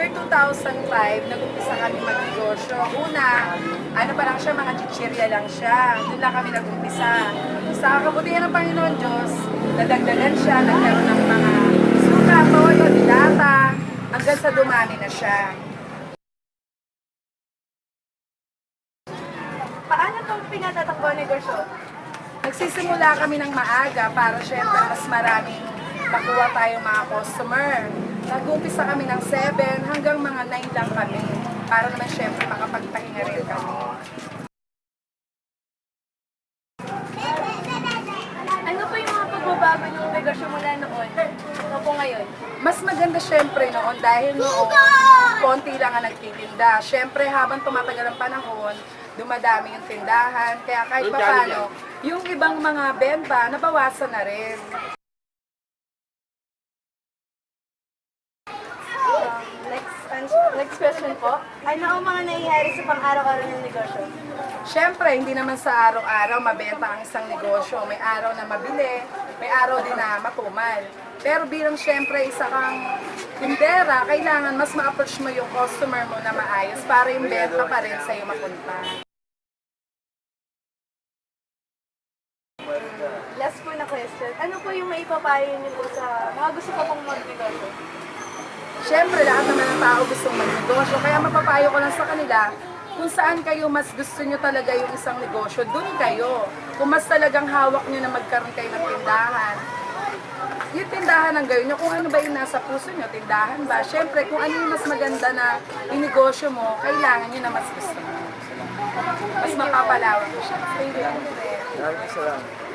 year 2005, nag-umpisa kami mag-negosyo. Una, ano pa lang siya, mga chichirya lang siya. Doon lang kami nag-umpisa. Sa kabutihan ng Panginoon Diyos, nadagdagan siya, nagkaroon ng mga suka, toyo, dilata, hanggang sa dumami na siya. Paano itong pinatatakbo ang negosyo? Nagsisimula kami ng maaga para syempre mas maraming makuha tayong mga customer. Nag-umpisa kami ng 7 hanggang mga 9 lang kami para naman syempre makapagpahinga rin kami. Ano po yung mga pagbabago ng negosyo mula noon? Ano po ngayon? Mas maganda syempre noon dahil noon konti lang ang nagtitinda. Syempre habang tumatagal ang panahon, dumadami yung tindahan. Kaya kahit paano, yung ibang mga benta, nabawasan na rin. Next question po. Ano ang mga nangyayari sa pang-araw-araw ng negosyo? Syempre, hindi naman sa araw-araw mabenta ang isang negosyo. May araw na mabili, may araw din na matumal. Pero bilang syempre isa kang tindera, kailangan mas ma-approach mo yung customer mo na maayos para yung benta pa rin sa'yo mapunta. Last po na question. Ano po yung maipapayo niyo po sa mga gusto pa pong magnegosyo? Siyempre, lahat naman ng tao gustong magnegosyo. Kaya mapapayo ko lang sa kanila, kung saan kayo mas gusto nyo talaga yung isang negosyo, dun kayo. Kung mas talagang hawak nyo na magkaroon kayo ng tindahan, yung tindahan ang gawin nyo. Kung ano ba yung nasa puso nyo, tindahan ba? Siyempre, kung ano yung mas maganda na inegosyo mo, kailangan nyo na mas gusto mo. Mas mapapalawak mo siya. Maraming salamat.